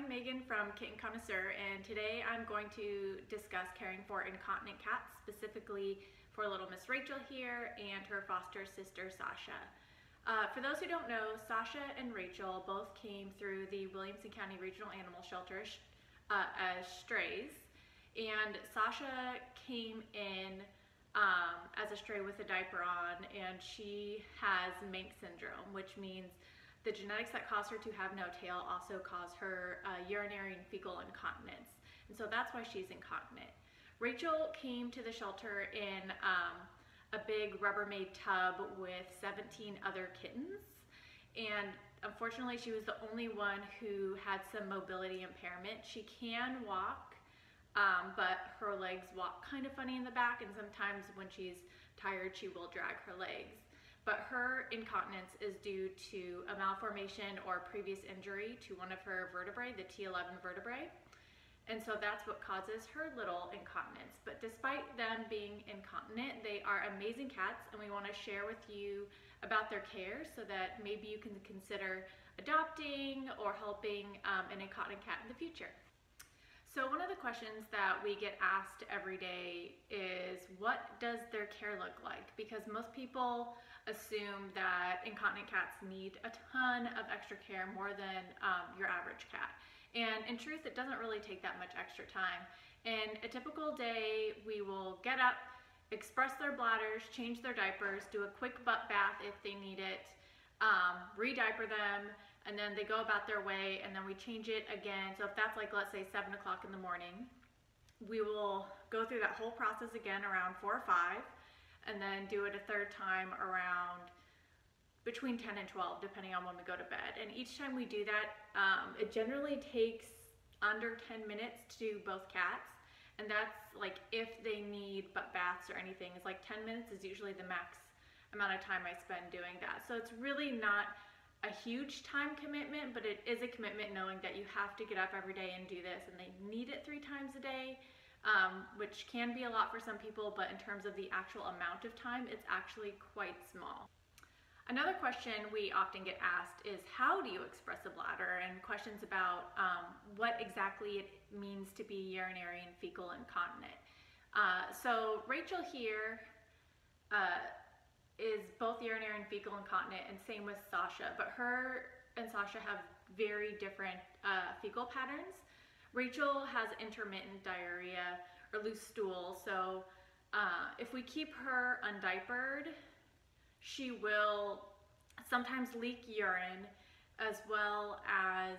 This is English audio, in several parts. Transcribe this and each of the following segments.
I'm Megan from Kitten Connoisseur, and today I'm going to discuss caring for incontinent cats, specifically for little Miss Rachel here and her foster sister Sasha. For those who don't know, Sasha and Rachel both came through the Williamson County Regional Animal Shelter as strays, and Sasha came in as a stray with a diaper on, and she has Mank syndrome, which means the genetics that cause her to have no tail also cause her urinary and fecal incontinence, and so that's why she's incontinent. Rachel came to the shelter in a big Rubbermaid tub with 17 other kittens, and unfortunately she was the only one who had some mobility impairment. She can walk, but her legs walk kind of funny in the back, and sometimes when she's tired she will drag her legs. But her incontinence is due to a malformation or previous injury to one of her vertebrae, the T11 vertebrae. And so that's what causes her little incontinence. But despite them being incontinent, they are amazing cats, and we want to share with you about their care so that maybe you can consider adopting or helping an incontinent cat in the future. So one of the questions that we get asked every day is, what does their care look like? Because most people assume that incontinent cats need a ton of extra care, more than your average cat. And in truth, it doesn't really take that much extra time. In a typical day, we will get up, express their bladders, change their diapers, do a quick butt bath if they need it, re-diaper them, and then they go about their way, and then we change it again. So if that's like, let's say 7 o'clock in the morning, we will go through that whole process again around 4 or 5, and then do it a third time around between 10 and 12, depending on when we go to bed. And each time we do that, it generally takes under 10 minutes to do both cats. And that's like if they need butt baths or anything. It's like 10 minutes is usually the max amount of time I spend doing that. So it's really not a huge time commitment, but it is a commitment knowing that you have to get up every day and do this, and they need it 3 times a day, which can be a lot for some people, but in terms of the actual amount of time, it's actually quite small. Another question we often get asked is, how do you express a bladder, and questions about what exactly it means to be urinary and fecal incontinent. So Rachel here is both urinary and fecal incontinent, and same with Sasha, but her and Sasha have very different fecal patterns. Rachel has intermittent diarrhea or loose stool, so if we keep her undiapered, she will sometimes leak urine as well as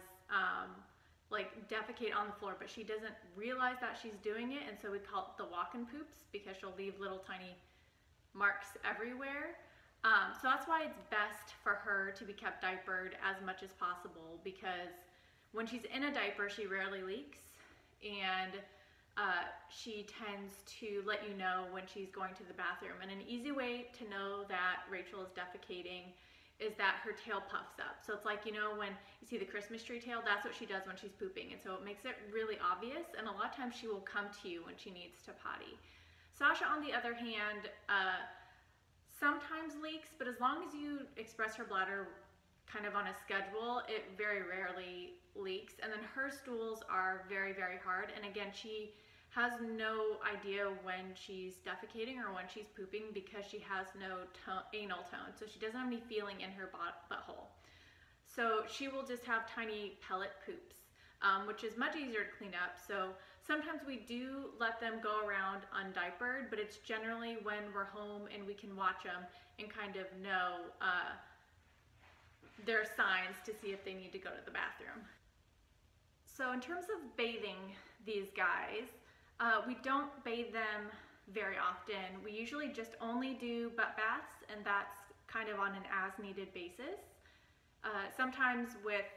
like defecate on the floor, but she doesn't realize that she's doing it, and so we call it the walk-in poops, because she'll leave little tiny marks everywhere. So that's why it's best for her to be kept diapered as much as possible, because when she's in a diaper she rarely leaks, and she tends to let you know when she's going to the bathroom. And an easy way to know that Rachel is defecating is that her tail puffs up. So it's like, you know, when you see the Christmas tree tail, that's what she does when she's pooping, and so it makes it really obvious, and a lot of times she will come to you when she needs to potty. Sasha, on the other hand, sometimes leaks, but as long as you express her bladder kind of on a schedule, it very rarely leaks. And then her stools are very, very hard, and again, she has no idea when she's defecating or when she's pooping, because she has no anal tone, so she doesn't have any feeling in her butthole. So she will just have tiny pellet poops, which is much easier to clean up. So sometimes we do let them go around undiapered, but it's generally when we're home and we can watch them and kind of know their signs to see if they need to go to the bathroom. So in terms of bathing these guys, we don't bathe them very often. We usually just only do butt baths, and that's kind of on an as-needed basis. Sometimes with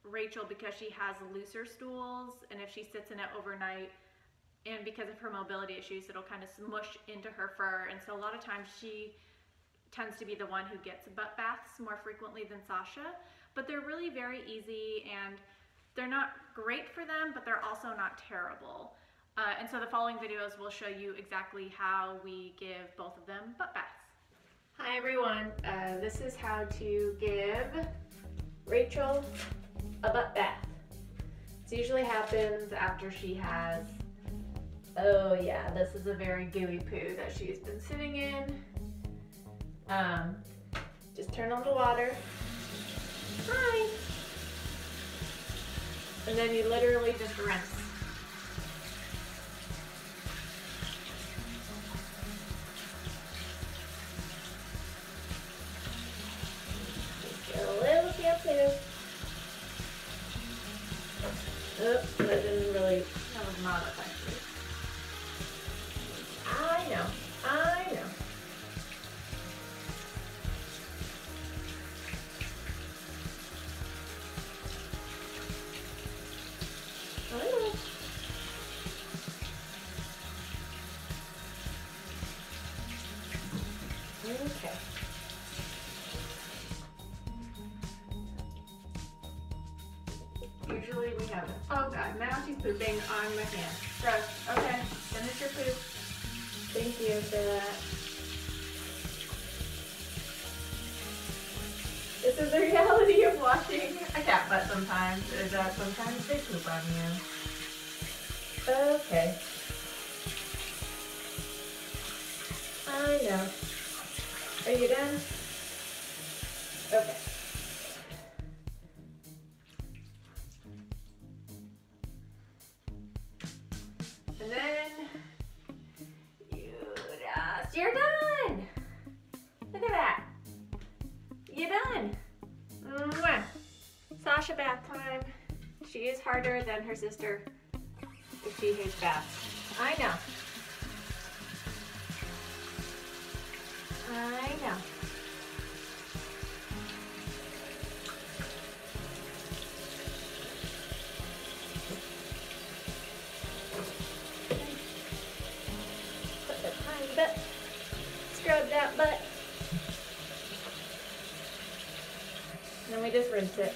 Rachel, because she has looser stools, and if she sits in it overnight, and because of her mobility issues, it'll kind of smush into her fur, and so a lot of times she tends to be the one who gets butt baths more frequently than Sasha. But they're really very easy, and they're not great for them, but they're also not terrible. And so the following videos will show you exactly how we give both of them butt baths. Hi everyone, this is how to give Rachel a butt bath. This usually happens after she has, oh yeah, this is a very gooey poo that she's been sitting in. Just turn on the water. Hi. And then you literally just rinse. Just get a little shampoo. Oh, that didn't really, that was not effective. I know. Okay. Usually we have it. Oh god, now she's pooping on my hand. Gross. Okay, finish your poop. Thank you for that. This is the reality of watching a cat butt sometimes, is that sometimes they poop on you. Okay. I know. Are you done? Okay. And then you're done. Look at that. You're done. Mwah. Sasha bath time. She is harder than her sister if she hates baths. I know. I know. Put the tiny butt. Scrub that butt. And then we just rinse it.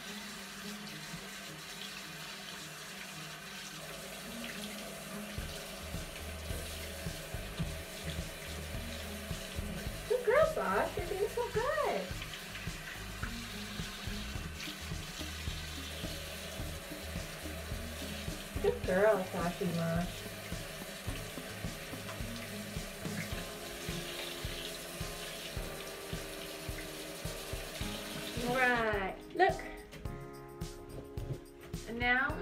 Good girl, Sash. You're doing so good. Good girl, Sashima. Alright, look. And now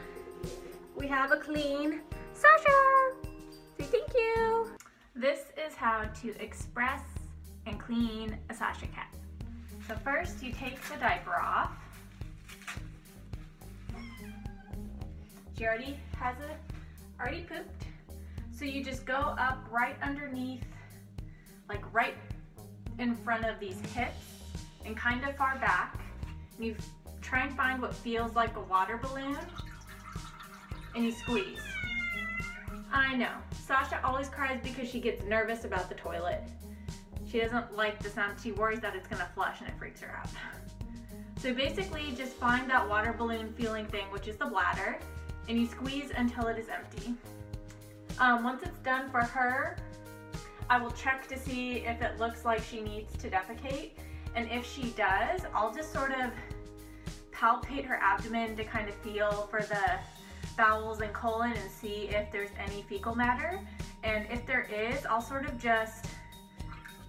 we have a clean Sasha. Say thank you. This is how to express and clean a Sasha cat. So first you take the diaper off. She already pooped. So you just go up right underneath, like right in front of these hips and kind of far back. And you try and find what feels like a water balloon and you squeeze. I know, Sasha always cries because she gets nervous about the toilet. She doesn't like the sound. She worries that it's gonna flush and it freaks her out. So basically just find that water balloon feeling thing, which is the bladder, and you squeeze until it is empty. Once it's done for her, I will check to see if it looks like she needs to defecate. And if she does, I'll just sort of palpate her abdomen to kind of feel for the bowels and colon and see if there's any fecal matter. And if there is, I'll sort of just,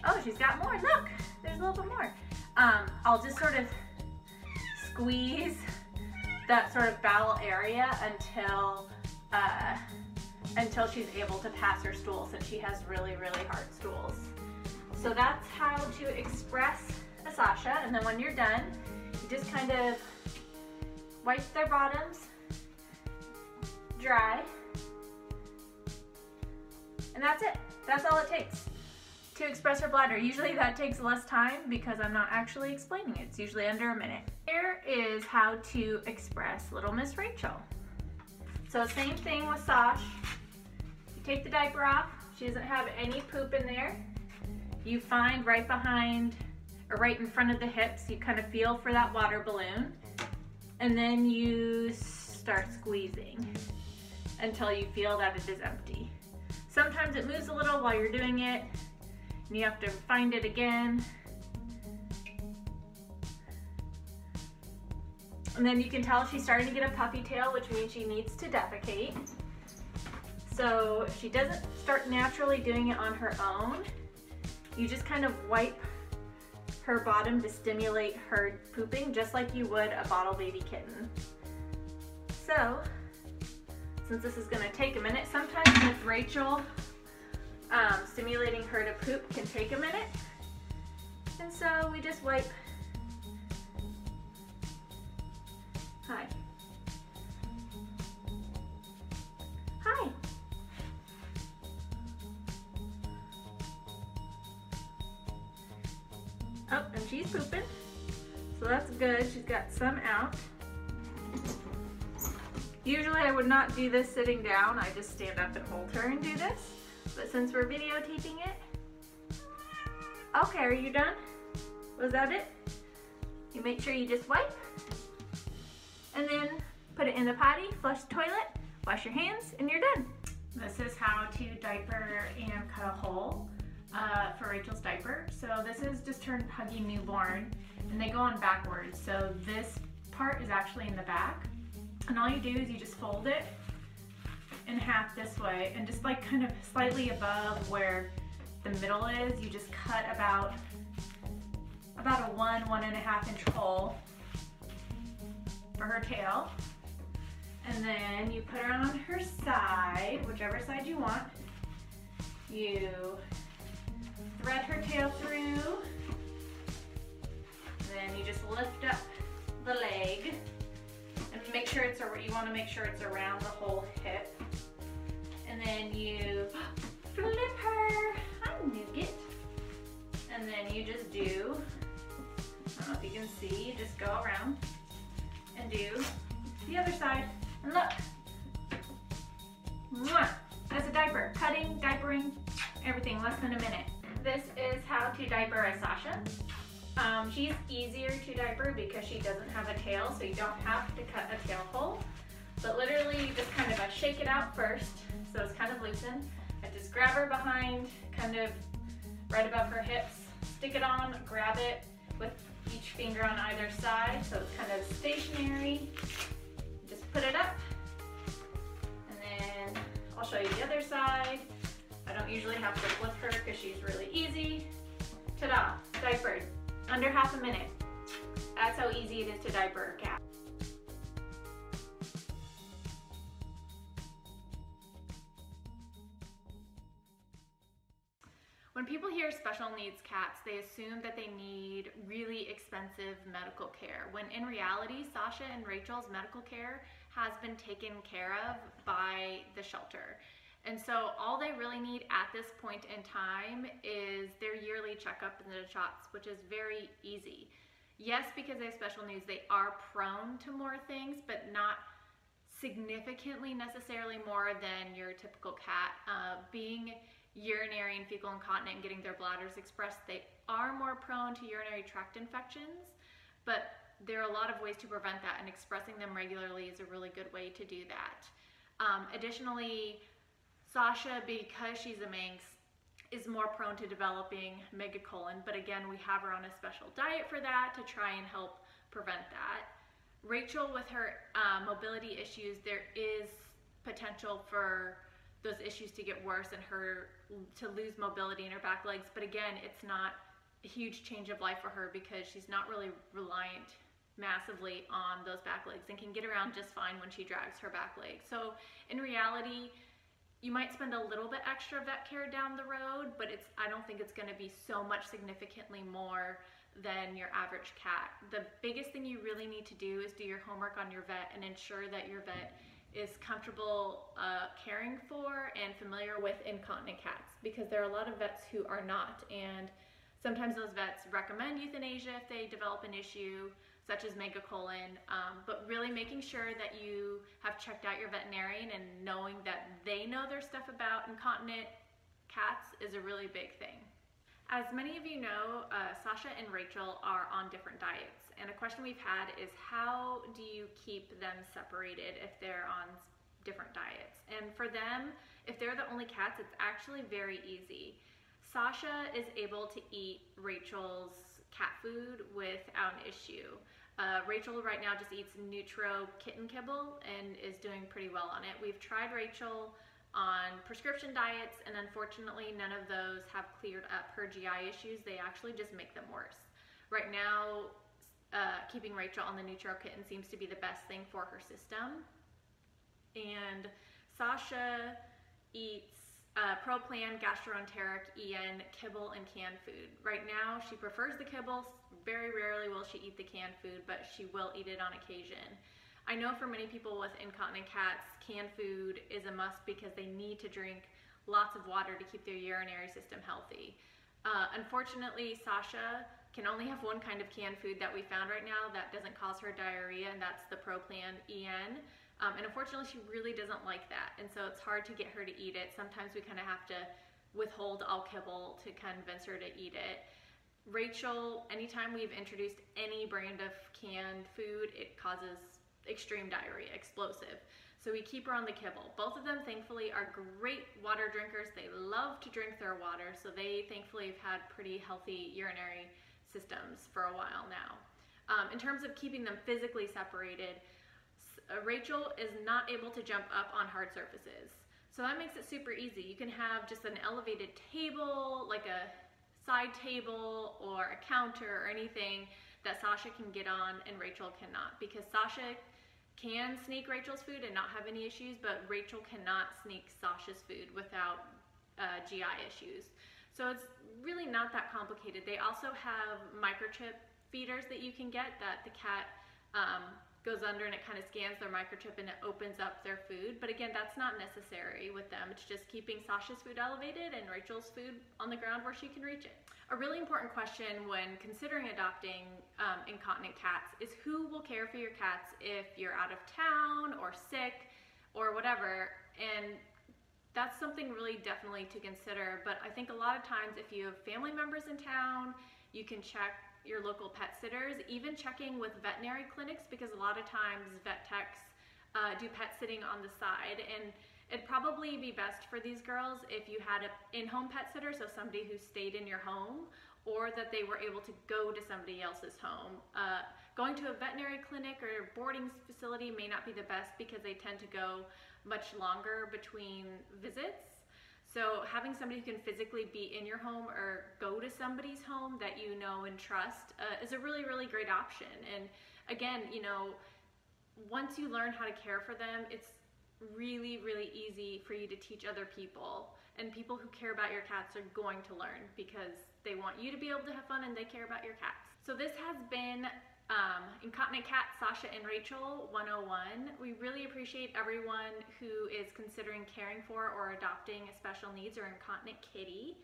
oh, she's got more, look, there's a little bit more. I'll just sort of squeeze that sort of bowel area until she's able to pass her stool, since she has really, really hard stools. So that's how to express a Sasha. And then when you're done, you just kind of wipe their bottoms dry. And that's it. That's all it takes to express her bladder. Usually that takes less time because I'm not actually explaining it. It's usually under a minute. Here is how to express Little Miss Rachel. So same thing with Sash. You take the diaper off. She doesn't have any poop in there. You find right behind or right in front of the hips, you kind of feel for that water balloon, and then you start squeezing until you feel that it is empty. Sometimes it moves a little while you're doing it, and you have to find it again. And then you can tell she's starting to get a puffy tail, which means she needs to defecate. So if she doesn't start naturally doing it on her own, you just kind of wipe her bottom to stimulate her pooping, just like you would a bottle baby kitten. So, since this is gonna take a minute, sometimes with Rachel, stimulating her to poop can take a minute. And so we just wipe. Hi. Hi. Oh, and she's pooping. So that's good. She's got some out. Usually I would not do this sitting down. I just stand up and hold her and do this. But since we're videotaping it. Okay, are you done? Was that it? You make sure you just wipe. And then put it in the potty, flush the toilet, wash your hands, and you're done. This is how to diaper and cut a hole for Rachel's diaper. So this is just her Huggy Newborn, and they go on backwards. So this part is actually in the back. And all you do is you just fold it in half this way, and just like kind of slightly above where the middle is, you just cut about a 1.5 inch hole for her tail. And then you put her on her side, whichever side you want. You thread her tail through, and then you just lift up the leg. And make sure you want to make sure it's around the whole hip. And then you flip her. Hi, Nougat. And then you just do, I don't know if you can see, you just go around and do the other side. And look. Mwah. That's a diaper. Cutting, diapering, everything, less than a minute. This is how to diaper a Sasha. She's easier to diaper because she doesn't have a tail, so you don't have to cut a tail hole. But literally, you just kind of shake it out first, so it's kind of loosened. And just grab her behind, kind of right above her hips, stick it on, grab it with each finger on either side, so it's kind of stationary. Just put it up, and then I'll show you the other side. I don't usually have to flip her because she's really easy. Ta-da, diapered. Under half a minute. That's how easy it is to diaper a cat. When people hear special needs cats, they assume that they need really expensive medical care, when in reality, Sasha and Rachel's medical care has been taken care of by the shelter. And so all they really need at this point in time is their yearly checkup and the shots, which is very easy. Yes, because they have special needs, they are prone to more things, but not significantly necessarily more than your typical cat. Being urinary and fecal incontinent and getting their bladders expressed, they are more prone to urinary tract infections, but there are a lot of ways to prevent that, and expressing them regularly is a really good way to do that. Additionally, Sasha, because she's a Manx, is more prone to developing megacolon, but again, we have her on a special diet for that to try and help prevent that. Rachel, with her mobility issues, there is potential for those issues to get worse and her to lose mobility in her back legs, but again, it's not a huge change of life for her because she's not really reliant massively on those back legs and can get around just fine when she drags her back leg. So in reality, you might spend a little bit extra of that care down the road, but I don't think it's going to be so much significantly more than your average cat. The biggest thing you really need to do is do your homework on your vet and ensure that your vet is comfortable caring for and familiar with incontinent cats, because there are a lot of vets who are not, and sometimes those vets recommend euthanasia if they develop an issue such as megacolon, but really making sure that you have checked out your veterinarian and knowing that they know their stuff about incontinent cats is a really big thing. As many of you know, Sasha and Rachel are on different diets, and a question we've had is how do you keep them separated if they're on different diets? And for them, if they're the only cats, it's actually very easy. Sasha is able to eat Rachel's cat food without an issue. Rachel right now just eats Nutro kitten kibble and is doing pretty well on it. We've tried Rachel on prescription diets, and unfortunately none of those have cleared up her GI issues. They actually just make them worse. Right now, keeping Rachel on the Nutro kitten seems to be the best thing for her system. And Sasha eats Pro Plan, gastroenteric, EN, kibble, and canned food. Right now, she prefers the kibble. Very rarely will she eat the canned food, but she will eat it on occasion. I know for many people with incontinent cats, canned food is a must because they need to drink lots of water to keep their urinary system healthy. Unfortunately, Sasha can only have one kind of canned food that we found right now that doesn't cause her diarrhea, and that's the Pro Plan EN. And unfortunately, she really doesn't like that, and so it's hard to get her to eat it. Sometimes we kind of have to withhold all kibble to convince her to eat it. Rachel, anytime we've introduced any brand of canned food, it causes extreme diarrhea, explosive. So we keep her on the kibble. Both of them, thankfully, are great water drinkers. They love to drink their water, so they, thankfully, have had pretty healthy urinary systems for a while now. In terms of keeping them physically separated, Rachel is not able to jump up on hard surfaces. So that makes it super easy. You can have just an elevated table, like a side table or a counter or anything that Sasha can get on and Rachel cannot, because Sasha can sneak Rachel's food and not have any issues, but Rachel cannot sneak Sasha's food without GI issues. So it's really not that complicated. They also have microchip feeders that you can get that the cat goes under and it kind of scans their microchip and it opens up their food. But again, that's not necessary with them. It's just keeping Sasha's food elevated and Rachel's food on the ground where she can reach it. A really important question when considering adopting incontinent cats is who will care for your cats if you're out of town or sick or whatever. And that's something really definitely to consider. But I think a lot of times if you have family members in town, you can check your local pet sitters, even checking with veterinary clinics, because a lot of times vet techs do pet sitting on the side, and it'd probably be best for these girls if you had an in-home pet sitter, so somebody who stayed in your home, or that they were able to go to somebody else's home. Going to a veterinary clinic or boarding facility may not be the best because they tend to go much longer between visits. So having somebody who can physically be in your home or go to somebody's home that you know and trust is a really, really great option. And again, you know, once you learn how to care for them, it's really, really easy for you to teach other people. And people who care about your cats are going to learn because they want you to be able to have fun and they care about your cats. So this has been Incontinent Cat, Sasha and Rachel 101. We really appreciate everyone who is considering caring for or adopting a special needs or incontinent kitty.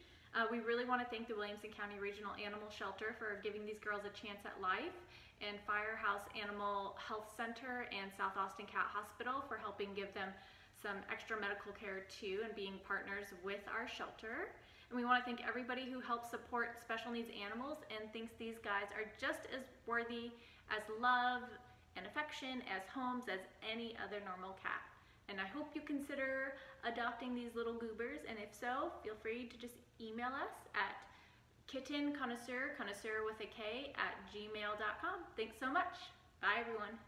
We really want to thank the Williamson County Regional Animal Shelter for giving these girls a chance at life, and Firehouse Animal Health Center and South Austin Cat Hospital for helping give them some extra medical care too and being partners with our shelter. And we want to thank everybody who helps support special needs animals and thinks these guys are just as worthy as love and affection as homes as any other normal cat. And I hope you consider adopting these little goobers, and if so, feel free to just email us at kittenconnoisseur, connoisseur with a K, @gmail.com. Thanks so much. Bye everyone.